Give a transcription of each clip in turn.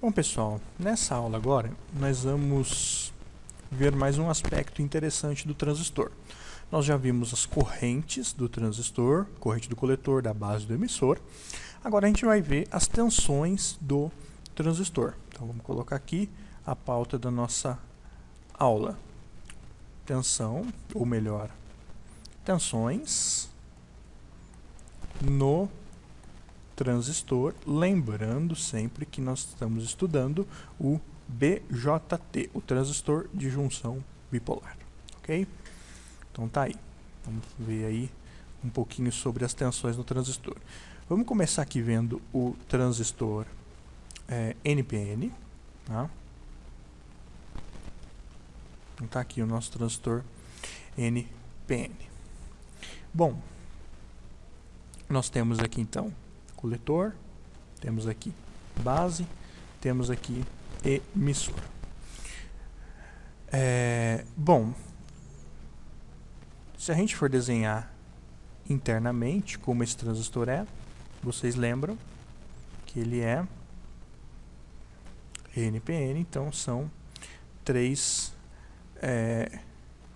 Bom, pessoal, nessa aula agora nós vamos ver mais um aspecto interessante do transistor. Nós já vimos as correntes do transistor, corrente do coletor, da base do emissor. Agora a gente vai ver as tensões do transistor. Então vamos colocar aqui a pauta da nossa aula. Tensão, ou melhor, tensões no transistor, lembrando sempre que nós estamos estudando o BJT, o transistor de junção bipolar, ok? Então tá aí, vamos ver aí um pouquinho sobre as tensões no transistor. Vamos começar aqui vendo o transistor NPN, tá? Então tá aqui o nosso transistor NPN. Bom, nós temos aqui então coletor, temos aqui base, temos aqui emissor. Bom, se a gente for desenhar internamente como esse transistor é, vocês lembram que ele é NPN, então são três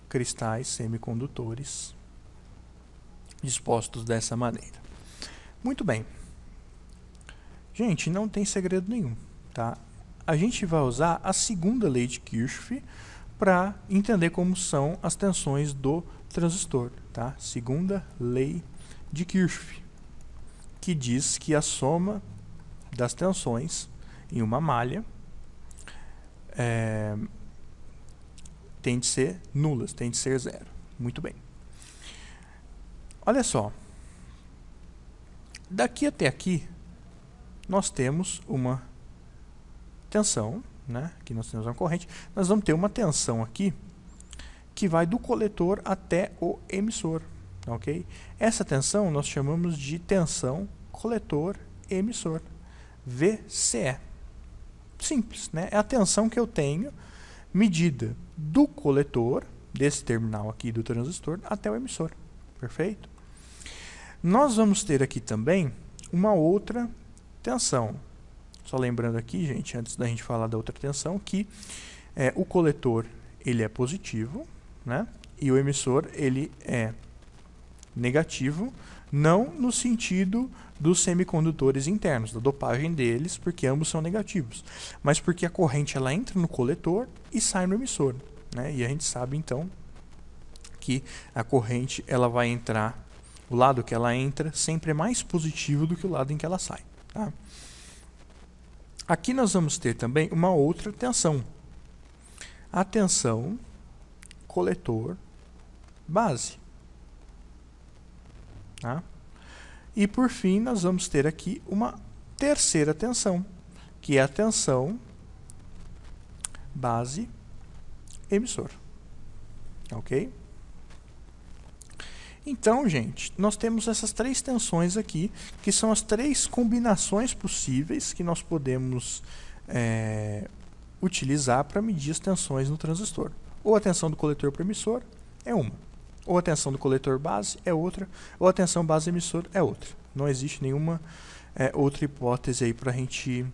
cristais semicondutores dispostos dessa maneira. Muito bem. Gente, não tem segredo nenhum, tá? A gente vai usar a segunda lei de Kirchhoff para entender como são as tensões do transistor, tá? Segunda lei de Kirchhoff, que diz que a soma das tensões em uma malha tem de ser nulas, tem de ser zero. Muito bem. Olha só. Daqui até aqui, nós temos uma tensão, né? Aqui nós temos uma corrente. Nós vamos ter uma tensão aqui que vai do coletor até o emissor, ok? Essa tensão nós chamamos de tensão coletor-emissor, VCE. Simples, né? É a tensão que eu tenho medida do coletor, desse terminal aqui do transistor, até o emissor. Perfeito? Nós vamos ter aqui também uma outra tensão. Só lembrando aqui, gente, antes da gente falar da outra tensão, que o coletor ele é positivo, né? E o emissor ele é negativo, não no sentido dos semicondutores internos, da dopagem deles, porque ambos são negativos, mas porque a corrente ela entra no coletor e sai no emissor, né? E a gente sabe então que a corrente ela vai entrar, o lado que ela entra sempre é mais positivo do que o lado em que ela sai, tá? Aqui nós vamos ter também uma outra tensão, a tensão coletor-base, tá? E por fim nós vamos ter aqui uma terceira tensão, que é a tensão base-emissor, ok? Então, gente, nós temos essas três tensões aqui, que são as três combinações possíveis que nós podemos utilizar para medir as tensões no transistor. Ou a tensão do coletor para o emissor é uma, ou a tensão do coletor base é outra, ou a tensão base-emissor é outra. Não existe nenhuma outra hipótese aí para a gente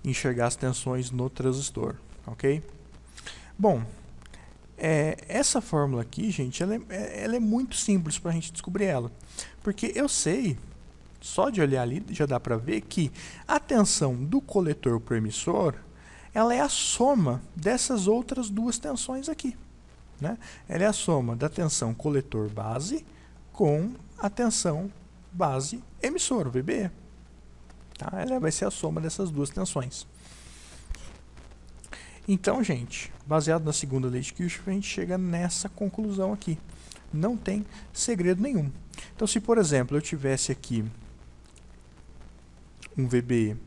enxergar as tensões no transistor, ok? Bom, essa fórmula aqui, gente, ela é muito simples para a gente descobrir ela. Porque eu sei, só de olhar ali, já dá para ver que a tensão do coletor para o emissor, ela é a soma dessas outras duas tensões aqui, né? Ela é a soma da tensão coletor-base com a tensão base-emissor, o VBE. Tá? Ela vai ser a soma dessas duas tensões. Então, gente, baseado na segunda lei de Kirchhoff, a gente chega nessa conclusão aqui. Não tem segredo nenhum. Então, se, por exemplo, eu tivesse aqui um VBE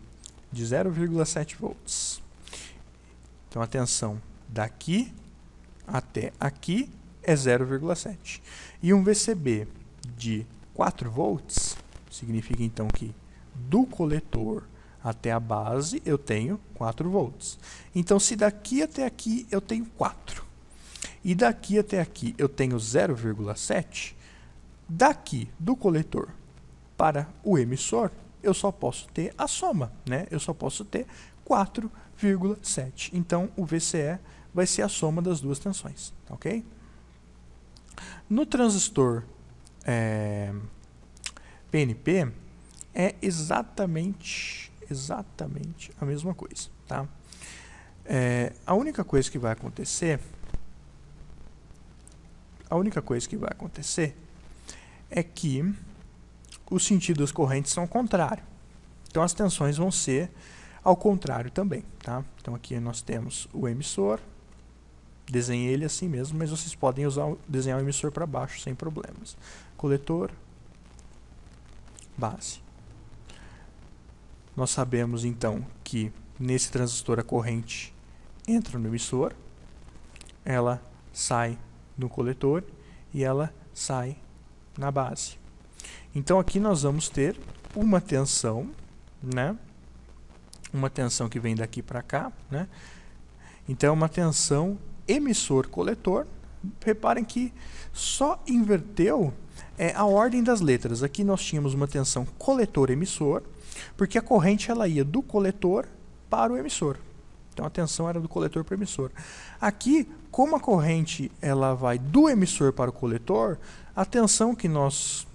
de 0,7 volts, então a tensão daqui até aqui é 0,7. E um VCB de 4 volts, significa então que do coletor até a base eu tenho 4 volts. Então, se daqui até aqui eu tenho 4, e daqui até aqui eu tenho 0,7, daqui do coletor para o emissor, eu só posso ter a soma, né? Eu só posso ter 4,7. Então, o VCE vai ser a soma das duas tensões, ok? No transistor PNP, é exatamente a mesma coisa, tá? A única coisa que vai acontecer é que os sentidos das correntes são ao contrário. Então as tensões vão ser ao contrário também, tá? Então aqui nós temos o emissor, desenhei ele assim mesmo, mas vocês podem desenhar o emissor para baixo sem problemas. Coletor, base. Nós sabemos então que nesse transistor a corrente entra no emissor, ela sai no coletor e ela sai na base. Então aqui nós vamos ter uma tensão, né? Uma tensão que vem daqui para cá, né? Então uma tensão emissor-coletor. Reparem que só inverteu a ordem das letras. Aqui nós tínhamos uma tensão coletor-emissor, porque a corrente ela ia do coletor para o emissor. Então a tensão era do coletor para o emissor. Aqui, como a corrente ela vai do emissor para o coletor, a tensão que nós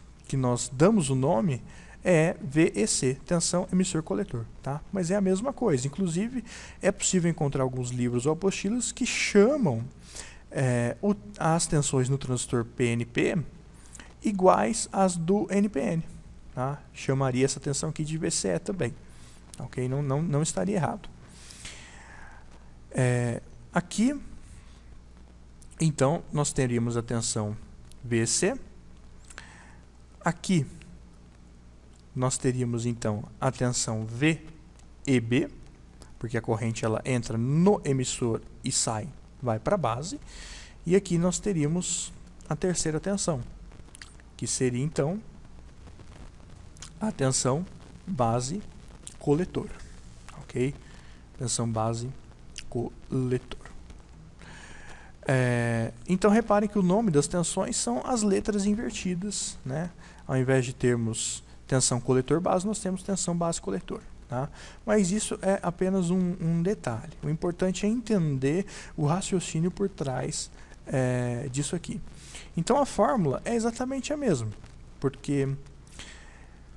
damos o nome é VEC, tensão emissor-coletor, tá? Mas é a mesma coisa. Inclusive, é possível encontrar alguns livros ou apostilas que chamam as tensões no transistor PNP iguais às do NPN. Tá? Chamaria essa tensão aqui de VCE também. Ok? Não estaria errado. Aqui, então, nós teríamos a tensão VEC. Aqui, nós teríamos, então, a tensão VEB, porque a corrente ela entra no emissor e sai, vai para a base. E aqui nós teríamos a terceira tensão, que seria, então, a tensão base-coletor. Ok? Tensão base-coletor. Então, reparem que o nome das tensões são as letras invertidas, né? Ao invés de termos tensão coletor-base, nós temos tensão base-coletor. Tá? Mas isso é apenas um detalhe. O importante é entender o raciocínio por trás disso aqui. Então a fórmula é exatamente a mesma, porque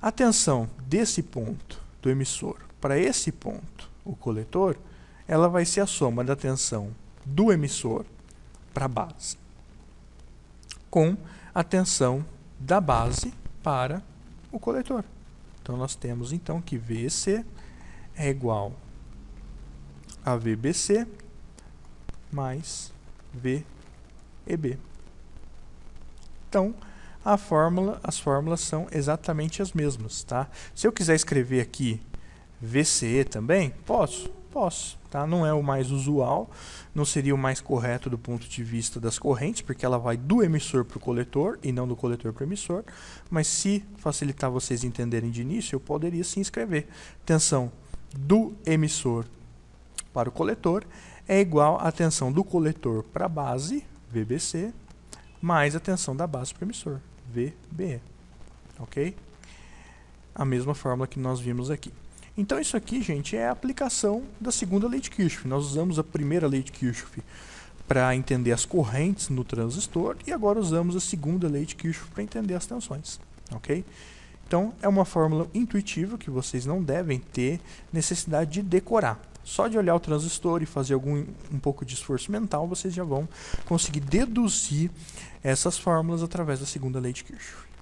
a tensão desse ponto do emissor para esse ponto, o coletor, ela vai ser a soma da tensão do emissor para a base com a tensão da base para o coletor. Então nós temos então que VEC é igual a VBC mais VEB. Então as fórmulas são exatamente as mesmas, tá? Se eu quiser escrever aqui VCE também, posso, tá? Não é o mais usual, não seria o mais correto do ponto de vista das correntes, porque ela vai do emissor para o coletor e não do coletor para o emissor, mas se facilitar vocês entenderem de início, eu poderia sim escrever tensão do emissor para o coletor é igual à tensão do coletor para a base, VBC, mais a tensão da base para o emissor, VBE. Ok? A mesma fórmula que nós vimos aqui. Então isso aqui, gente, é a aplicação da segunda lei de Kirchhoff. Nós usamos a primeira lei de Kirchhoff para entender as correntes no transistor e agora usamos a segunda lei de Kirchhoff para entender as tensões. Ok? Então é uma fórmula intuitiva que vocês não devem ter necessidade de decorar. Só de olhar o transistor e fazer um pouco de esforço mental, vocês já vão conseguir deduzir essas fórmulas através da segunda lei de Kirchhoff.